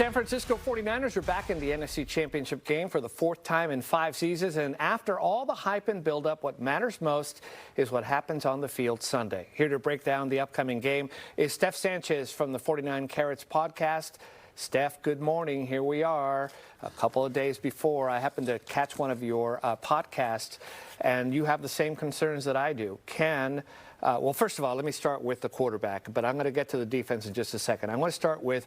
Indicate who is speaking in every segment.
Speaker 1: San Francisco 49ers are back in the NFC Championship game for the fourth time in 5 seasons. And after all the hype and buildup, what matters most is what happens on the field Sunday. Here to break down the upcoming game is Steph Sanchez from the 49 Carats podcast. Steph, good morning. Here we are a couple of days before. I happened to catch one of your podcasts, and you have the same concerns that I do. Well, first of all, let me start with the quarterback, but I'm going to get to the defense in just a second. I want to start with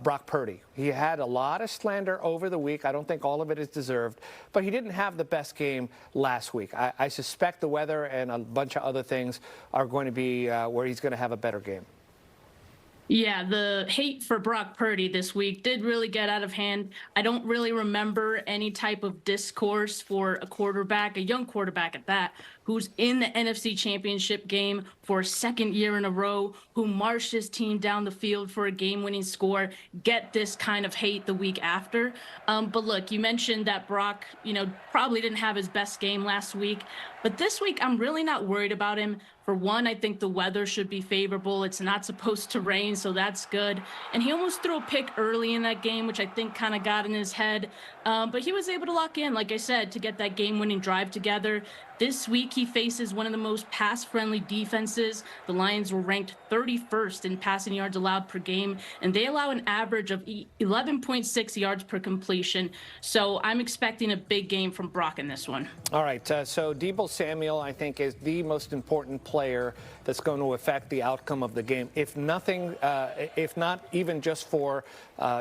Speaker 1: Brock Purdy. He had a lot of slander over the week. I don't think all of it is deserved, but he didn't have the best game last week. I suspect the weather and a bunch of other things are going to be where he's going to have a better game.
Speaker 2: Yeah, the hate for Brock Purdy this week did really get out of hand. I don't really remember any type of discourse for a quarterback, a young quarterback at that, who's in the NFC Championship game for a second year in a row, who marched his team down the field for a game-winning score, get this kind of hate the week after. But look, you mentioned that Brock, probably didn't have his best game last week. But this week, I'm really not worried about him. For one, I think the weather should be favorable. It's not supposed to rain, so that's good. And he almost threw a pick early in that game, which I think kind of got in his head. But he was able to lock in, like I said, to get that game-winning drive together. This week, he faces one of the most pass-friendly defenses. The Lions were ranked 31st in passing yards allowed per game, and they allow an average of 11.6 yards per completion. So I'm expecting a big game from Brock in this one.
Speaker 1: All right, so Deebo Samuel, I think, is the most important player that's going to affect the outcome of the game. If nothing, if not even just for,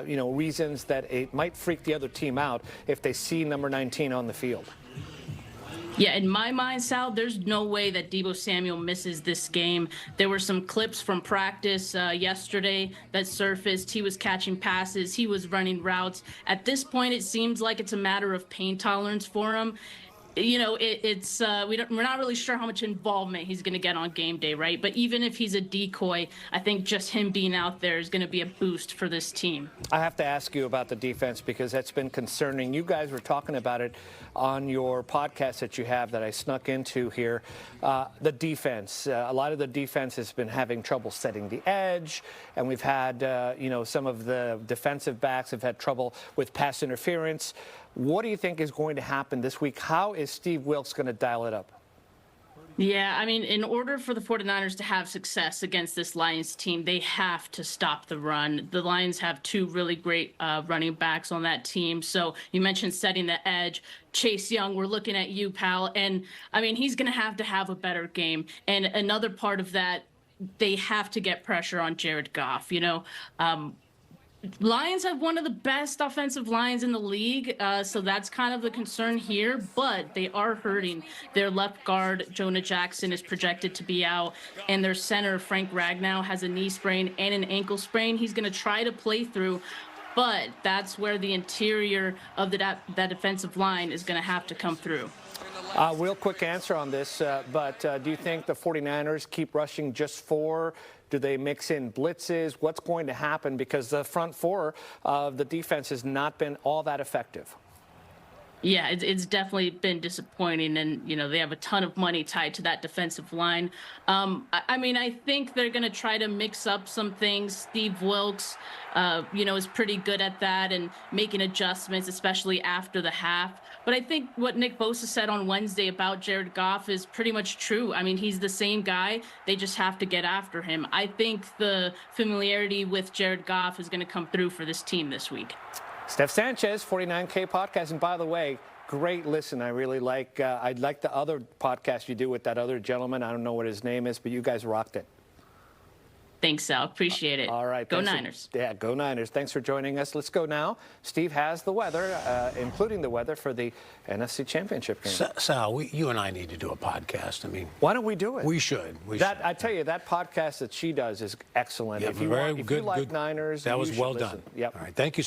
Speaker 1: reasons that it might freak the other team out if they see number 19 on the field.
Speaker 2: Yeah, in my mind, Sal, there's no way that Deebo Samuel misses this game. There were some clips from practice yesterday that surfaced. He was catching passes. He was running routes. At this point, it seems like it's a matter of pain tolerance for him. We're not really sure how much involvement he's going to get on game day, right? But even if he's a decoy, I think just him being out there is going to be a boost for this team.
Speaker 1: I have to ask you about the defense because that's been concerning. You guys were talking about it on your podcast that you have that I snuck into here. The defense, a lot of the defense has been having trouble setting the edge, and we've had, some of the defensive backs have had trouble with pass interference. What do you think is going to happen this week? How is Steve Wilks going to dial it up?
Speaker 2: Yeah, I mean, in order for the 49ers to have success against this Lions team, they have to stop the run. The Lions have two really great running backs on that team. So you mentioned setting the edge. Chase Young, we're looking at you, pal. And, I mean, he's going to have a better game. And another part of that, they have to get pressure on Jared Goff, Lions have one of the best offensive lines in the league, so that's kind of the concern here, but they are hurting. Their left guard, Jonah Jackson, is projected to be out, and their center, Frank Ragnow, has a knee sprain and an ankle sprain. He's going to try to play through, but that's where the interior of that defensive line is going to have to come through.
Speaker 1: Real quick answer on this, but do you think the 49ers keep rushing just four? Do they mix in blitzes? What's going to happen? Because the front four of the defense has not been all that effective.
Speaker 2: Yeah, it's definitely been disappointing, and they have a ton of money tied to that defensive line. I think they're going to try to mix up some things. Steve Wilks, is pretty good at that and making adjustments, especially after the half. But I think what Nick Bosa said on Wednesday about Jared Goff is pretty much true. I mean, he's the same guy. They just have to get after him. I think the familiarity with Jared Goff is going to come through for this team this week.
Speaker 1: Steph Sanchez, 49K podcast. And by the way, great listen. I really like I'd like the other podcast you do with that other gentleman. I don't know what his name is, but you guys rocked it.
Speaker 2: Thanks, Sal. Appreciate it.
Speaker 1: All right.
Speaker 2: Go Niners.
Speaker 1: Go Niners. Thanks for joining us. Let's go now. Steve has the weather, including the weather for the NFC Championship game.
Speaker 3: Sal, you and I need to do a podcast. I mean,
Speaker 1: why don't we do it?
Speaker 3: We should.
Speaker 1: I tell you, that podcast that she does is excellent.
Speaker 3: Yeah,
Speaker 1: if you like Niners,
Speaker 3: that was well
Speaker 1: done.
Speaker 3: Yep. All right. Thank you.